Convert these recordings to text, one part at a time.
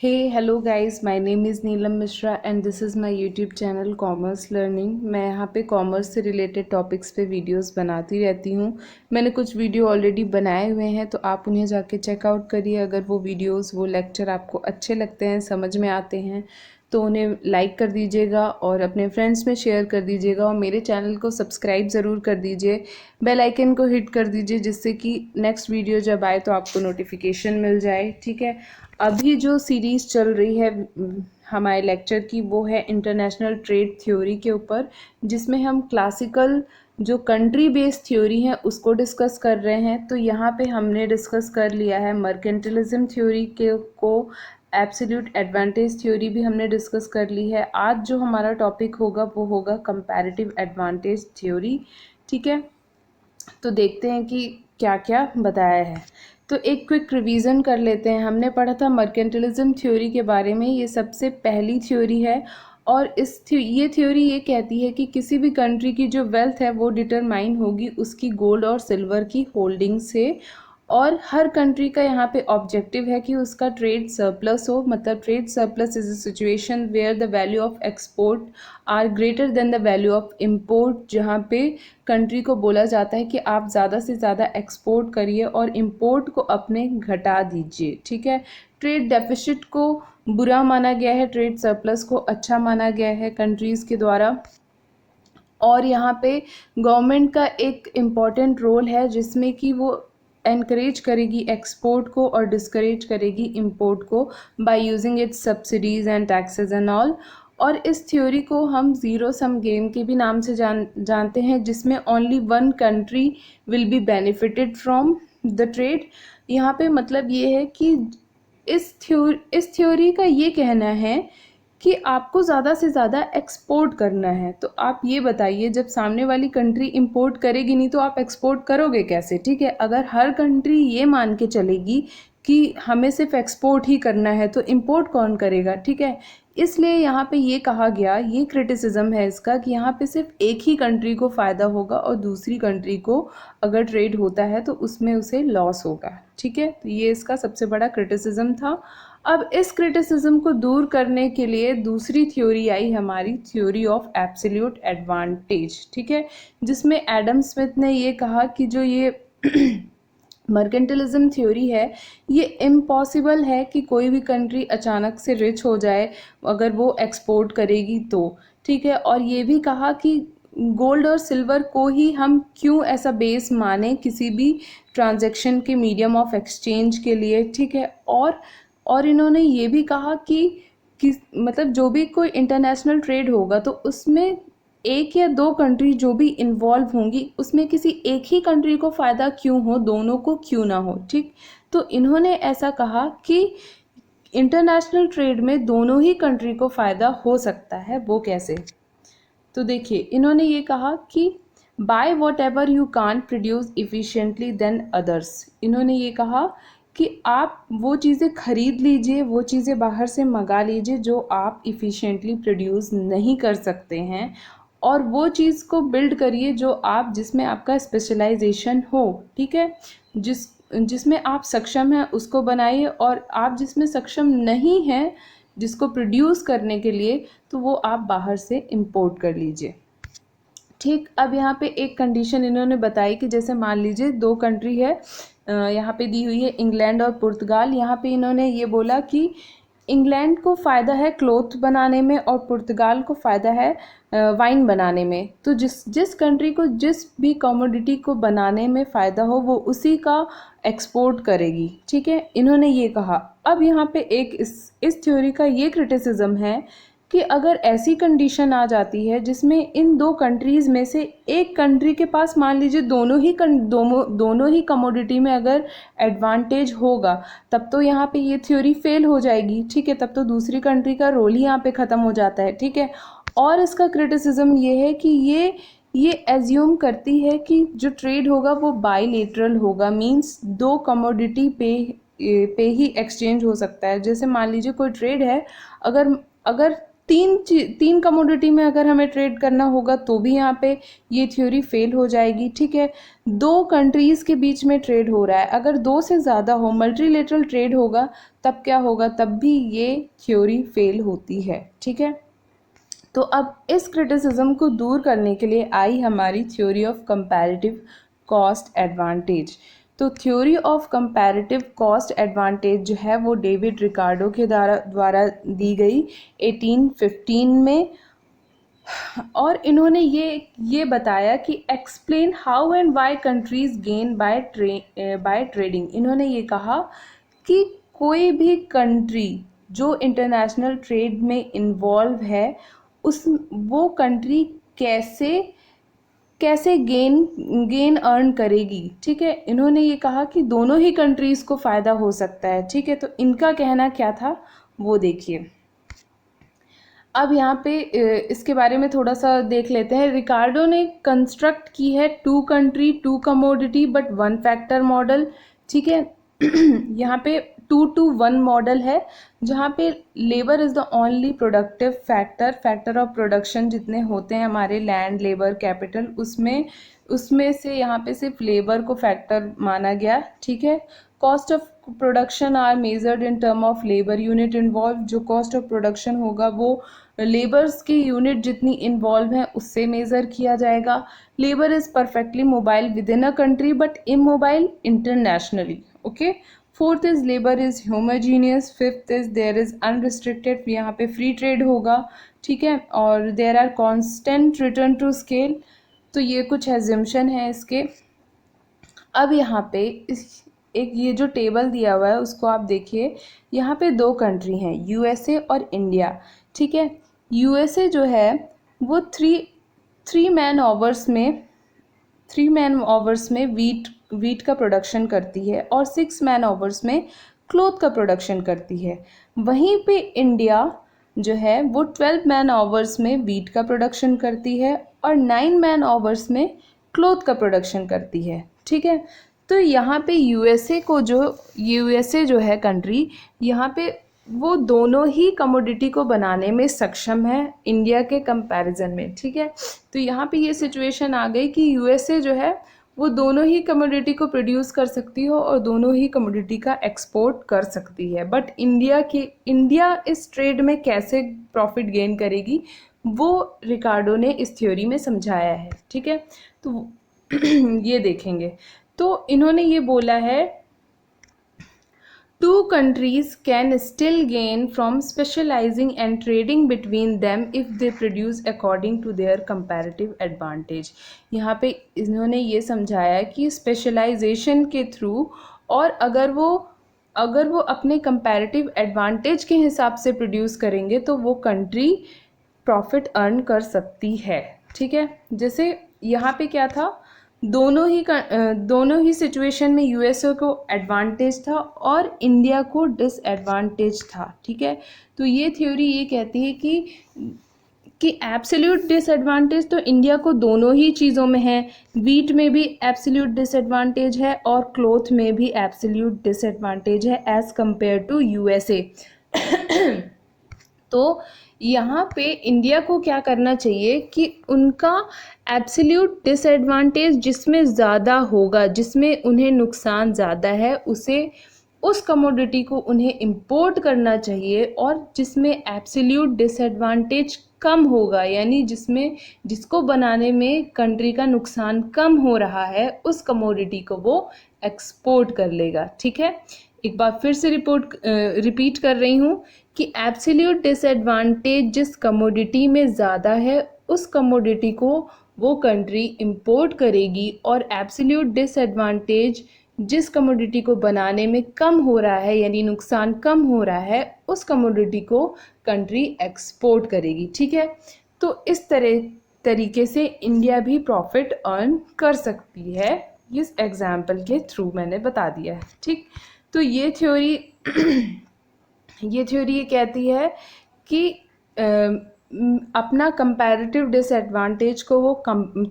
Hey, hello guys, my name is Neelam Mishra and this is my YouTube channel Commerce Learning। मैं यहाँ पे commerce से related topics पे videos बनाती रहती हूँ। मैंने कुछ वीडियो ऑलरेडी बनाए हुए हैं तो आप उन्हें जाके चेकआउट करिए। अगर वो वीडियोस वो लेक्चर आपको अच्छे लगते हैं, समझ में आते हैं तो उन्हें लाइक कर दीजिएगा और अपने फ्रेंड्स में शेयर कर दीजिएगा और मेरे चैनल को सब्सक्राइब ज़रूर कर दीजिए। बेल आइकन को हिट कर दीजिए जिससे कि नेक्स्ट वीडियो जब आए तो आपको नोटिफिकेशन मिल जाए। ठीक है, अभी जो सीरीज़ चल रही है हमारे लेक्चर की वो है इंटरनेशनल ट्रेड थ्योरी के ऊपर, जिसमें हम क्लासिकल जो कंट्री बेस्ड थ्योरी है उसको डिस्कस कर रहे हैं। तो यहाँ पे हमने डिस्कस कर लिया है मर्केंटिलिज्म थ्योरी के को, एब्सोल्यूट एडवांटेज थ्योरी भी हमने डिस्कस कर ली है। आज जो हमारा टॉपिक होगा वो होगा कंपैरेटिव एडवांटेज थ्योरी। ठीक है, तो देखते हैं कि क्या क्या बताया है। तो एक क्विक रिवीजन कर लेते हैं। हमने पढ़ा था मर्केंटिलिज्म थ्योरी के बारे में। ये सबसे पहली थ्योरी है और ये थ्योरी ये कहती है कि किसी भी कंट्री की जो वेल्थ है वो डिटरमाइन होगी उसकी गोल्ड और सिल्वर की होल्डिंग से, और हर कंट्री का यहाँ पे ऑब्जेक्टिव है कि उसका ट्रेड सरप्लस हो। मतलब trade surplus is a situation where the value of export are greater than the value of import, जहाँ पे कंट्री को बोला जाता है कि आप ज़्यादा से ज़्यादा एक्सपोर्ट करिए और इम्पोर्ट को अपने घटा दीजिए। ठीक है, ट्रेड डेफिसिट को बुरा माना गया है, ट्रेड सरप्लस को अच्छा माना गया है कंट्रीज़ के द्वारा। और यहाँ पे गवर्नमेंट का एक इम्पॉर्टेंट रोल है जिसमें कि वो एनकरेज करेगी एक्सपोर्ट को और डिस्करेज करेगी इंपोर्ट को by using its subsidies and taxes and all. और इस थ्योरी को हम ज़ीरो सम गेम के भी नाम से जानते हैं, जिसमें only one country will be benefited from the trade. यहाँ पे मतलब ये है कि इस थ्योरी का ये कहना है कि आपको ज़्यादा से ज़्यादा एक्सपोर्ट करना है। तो आप ये बताइए, जब सामने वाली कंट्री इंपोर्ट करेगी नहीं तो आप एक्सपोर्ट करोगे कैसे? ठीक है, अगर हर कंट्री ये मान के चलेगी कि हमें सिर्फ एक्सपोर्ट ही करना है तो इंपोर्ट कौन करेगा? ठीक है, इसलिए यहाँ पे ये कहा गया, ये क्रिटिसिज्म है इसका कि यहाँ पे सिर्फ एक ही कंट्री को फ़ायदा होगा और दूसरी कंट्री को अगर ट्रेड होता है तो उसमें उसे लॉस होगा। ठीक है, तो ये इसका सबसे बड़ा क्रिटिसिज्म था। अब इस क्रिटिसिज्म को दूर करने के लिए दूसरी थ्योरी आई हमारी, थ्योरी ऑफ एब्सोल्यूट एडवांटेज। ठीक है, जिसमें एडम स्मिथ ने ये कहा कि जो ये मर्केंटिलिज्म थ्योरी है ये इम्पॉसिबल है कि कोई भी कंट्री अचानक से रिच हो जाए अगर वो एक्सपोर्ट करेगी तो। ठीक है, और ये भी कहा कि गोल्ड और सिल्वर को ही हम क्यों ऐसा बेस माने किसी भी ट्रांजैक्शन के मीडियम ऑफ एक्सचेंज के लिए। ठीक है, और इन्होंने ये भी कहा कि मतलब जो भी कोई इंटरनेशनल ट्रेड होगा तो उसमें एक या दो कंट्री जो भी इन्वॉल्व होंगी उसमें किसी एक ही कंट्री को फ़ायदा क्यों हो, दोनों को क्यों ना हो। ठीक, तो इन्होंने ऐसा कहा कि इंटरनेशनल ट्रेड में दोनों ही कंट्री को फ़ायदा हो सकता है। वो कैसे? तो देखिए, इन्होंने ये कहा कि by whatever you can produce efficiently than others. इन्होंने ये कहा कि आप वो चीज़ें खरीद लीजिए, वो चीज़ें बाहर से मंगा लीजिए जो आप इफ़िशेंटली प्रोड्यूस नहीं कर सकते हैं, और वो चीज़ को बिल्ड करिए जो आप जिसमें आपका स्पेशलाइजेशन हो। ठीक है, जिसमें आप सक्षम हैं उसको बनाइए, और आप जिसमें सक्षम नहीं हैं जिसको प्रोड्यूस करने के लिए, तो वो आप बाहर से इंपोर्ट कर लीजिए। ठीक, अब यहाँ पे एक कंडीशन इन्होंने बताई कि जैसे मान लीजिए दो कंट्री है, यहाँ पे दी हुई है इंग्लैंड और पुर्तगाल। यहाँ पे इन्होंने ये बोला कि इंग्लैंड को फ़ायदा है क्लोथ बनाने में और पुर्तगाल को फ़ायदा है वाइन बनाने में। तो जिस कंट्री को जिस भी कमोडिटी को बनाने में फ़ायदा हो वो उसी का एक्सपोर्ट करेगी। ठीक है, इन्होंने ये कहा। अब यहाँ पे एक इस थ्योरी का ये क्रिटिसिज्म है कि अगर ऐसी कंडीशन आ जाती है जिसमें इन दो कंट्रीज़ में से एक कंट्री के पास मान लीजिए दोनों ही कमोडिटी में अगर एडवांटेज होगा, तब तो यहाँ पे ये थ्योरी फेल हो जाएगी। ठीक है, तब तो दूसरी कंट्री का रोल ही यहाँ पे ख़त्म हो जाता है। ठीक है, और इसका क्रिटिसिज्म ये है कि ये एज्यूम करती है कि जो ट्रेड होगा वो बाईलेटरल होगा, मींस दो कमोडिटी पे ही एक्सचेंज हो सकता है। जैसे मान लीजिए कोई ट्रेड है, अगर तीन कमोडिटी में अगर हमें ट्रेड करना होगा तो भी यहाँ पे ये थ्योरी फेल हो जाएगी। ठीक है, दो कंट्रीज़ के बीच में ट्रेड हो रहा है, अगर दो से ज़्यादा हो, मल्टीलेटरल ट्रेड होगा, तब क्या होगा, तब भी ये थ्योरी फेल होती है। ठीक है, तो अब इस क्रिटिसिज्म को दूर करने के लिए आई हमारी theory of comparative cost advantage. तो theory of comparative cost advantage जो है वो डेविड रिकार्डो के द्वारा दी गई 1815 में, और इन्होंने ये बताया कि explain how and why countries gain by trading. इन्होंने ये कहा कि कोई भी कंट्री जो इंटरनेशनल ट्रेड में इन्वॉल्व है, वो कंट्री कैसे कैसे गेन अर्न करेगी। ठीक है, इन्होंने ये कहा कि दोनों ही कंट्रीज़ को फ़ायदा हो सकता है। ठीक है, तो इनका कहना क्या था वो देखिए। अब यहाँ पे इसके बारे में थोड़ा सा देख लेते हैं। रिकार्डो ने कंस्ट्रक्ट की है 2 country 2 commodity but 1 factor model. ठीक है, यहाँ पे 2 to 1 मॉडल है, जहाँ पे labour is the only productive factor of production जितने होते हैं हमारे लैंड, लेबर, कैपिटल, उसमें से यहाँ पे सिर्फ लेबर को फैक्टर माना गया। ठीक है, cost of production are measured in term of labour unit involve. जो कॉस्ट ऑफ प्रोडक्शन होगा वो लेबर्स की यूनिट जितनी इन्वॉल्व है उससे मेज़र किया जाएगा। Labour is perfectly mobile within a country but immobile internationally. Okay, fourth is labour is homogeneous. Fifth is there is unrestricted, यहाँ पे फ्री ट्रेड होगा। ठीक है, और there are constant return to scale. तो ये कुछ एजम्पशन है इसके। अब यहाँ पे एक ये जो टेबल दिया हुआ है उसको आप देखिए। यहाँ पे 2 कंट्री हैं, यूएसए और इंडिया। ठीक है, यूएसए जो है वो थ्री मैन आवर्स में वीट का प्रोडक्शन करती है और 6 मैन आवर्स में क्लोथ का प्रोडक्शन करती है। वहीं पे इंडिया जो है वो 12 मैन आवर्स में वीट का प्रोडक्शन करती है और 9 मैन आवर्स में क्लोथ का प्रोडक्शन करती है। ठीक है, तो यहाँ पे यूएसए जो है कंट्री, यहाँ पे वो दोनों ही कमोडिटी को बनाने में सक्षम है इंडिया के कंपैरिजन में। ठीक है, तो यहाँ पे ये सिचुएशन आ गई कि यूएसए जो है वो दोनों ही कमोडिटी को प्रोड्यूस कर सकती हो और दोनों ही कमोडिटी का एक्सपोर्ट कर सकती है। बट इंडिया इस ट्रेड में कैसे प्रॉफिट गेन करेगी वो रिकार्डो ने इस थ्योरी में समझाया है। ठीक है, तो ये देखेंगे। तो इन्होंने ये बोला है 2 countries can still gain from specializing and trading between them if they produce according to their comparative advantage। यहाँ पे इन्होंने ये समझाया कि स्पेशलाइजेशन के थ्रू, और अगर वो अपने कंपैरेटिव एडवांटेज के हिसाब से प्रोड्यूस करेंगे तो वो कंट्री प्रॉफिट अर्न कर सकती है। ठीक है, जैसे यहाँ पे क्या था, दोनों ही सिचुएशन में यूएसए को एडवांटेज था और इंडिया को डिसएडवांटेज था। ठीक है, तो ये थ्योरी ये कहती है कि एब्सोल्यूट डिसएडवांटेज तो इंडिया को दोनों ही चीज़ों में है। वीट में भी एब्सोल्यूट डिसएडवांटेज है और क्लोथ में भी एब्सोल्यूट डिसएडवांटेज है एज़ कंपेयर टू यूएसए। तो यहाँ पे इंडिया को क्या करना चाहिए कि उनका एब्सोल्यूट डिसएडवांटेज जिसमें ज़्यादा होगा, जिसमें उन्हें नुकसान ज़्यादा है, उस कमोडिटी को उन्हें इंपोर्ट करना चाहिए, और जिसमें एब्सोल्यूट डिसएडवांटेज कम होगा, यानी जिसको बनाने में कंट्री का नुकसान कम हो रहा है, उस कमोडिटी को वो एक्सपोर्ट कर लेगा। ठीक है, एक बार फिर से रिपीट कर रही हूँ कि एब्सोल्यूट डिसएडवांटेज जिस कमोडिटी में ज़्यादा है उस कमोडिटी को वो कंट्री इंपोर्ट करेगी, और एब्सोल्यूट डिसएडवांटेज जिस कमोडिटी को बनाने में कम हो रहा है, यानी नुकसान कम हो रहा है, उस कमोडिटी को कंट्री एक्सपोर्ट करेगी। ठीक है, तो इस तरीके से इंडिया भी प्रॉफिट अर्न कर सकती है। इस एग्जाम्पल के थ्रू मैंने बता दिया है। ठीक, तो ये थ्योरी ये कहती है कि अपना कंपैरेटिव डिसएडवांटेज को वो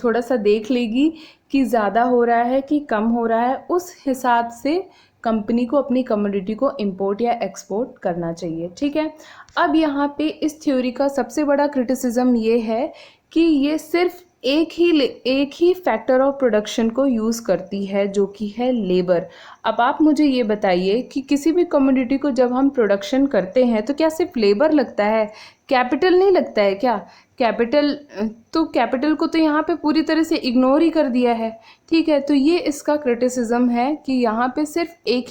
थोड़ा सा देख लेगी कि ज़्यादा हो रहा है कि कम हो रहा है, उस हिसाब से कंपनी को अपनी कमोडिटी को इंपोर्ट या एक्सपोर्ट करना चाहिए। ठीक है, अब यहाँ पे इस थ्योरी का सबसे बड़ा क्रिटिसिज्म ये है कि ये सिर्फ एक ही फैक्टर ऑफ प्रोडक्शन को यूज़ करती है, जो कि है लेबर। अब आप मुझे ये बताइए कि किसी भी कमोडिटी को जब हम प्रोडक्शन करते हैं तो क्या सिर्फ लेबर लगता है, कैपिटल नहीं लगता है क्या? कैपिटल को तो यहाँ पे पूरी तरह से इग्नोर ही कर दिया है। ठीक है, तो ये इसका क्रिटिसिज्म है कि यहाँ पे सिर्फ एक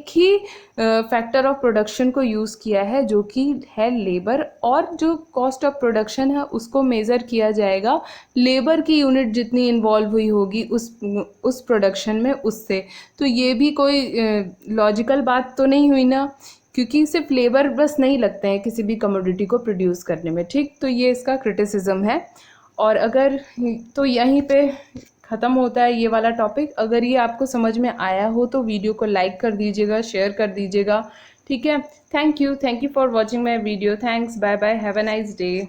ही फैक्टर ऑफ प्रोडक्शन को यूज़ किया है, जो कि है लेबर, और जो कॉस्ट ऑफ प्रोडक्शन है उसको मेज़र किया जाएगा लेबर की यूनिट जितनी इन्वॉल्व हुई होगी उस प्रोडक्शन में, उससे। तो ये भी कोई लॉजिकल बात तो नहीं हुई ना, क्योंकि सिर्फ लेबर बस नहीं लगते हैं किसी भी कमोडिटी को प्रोड्यूस करने में। ठीक, तो ये इसका क्रिटिसिज्म है। और अगर तो यहीं पे ख़त्म होता है ये वाला टॉपिक। अगर ये आपको समझ में आया हो तो वीडियो को लाइक कर दीजिएगा, शेयर कर दीजिएगा। ठीक है, thank you for watching my video. Thanks, bye bye, have a nice day.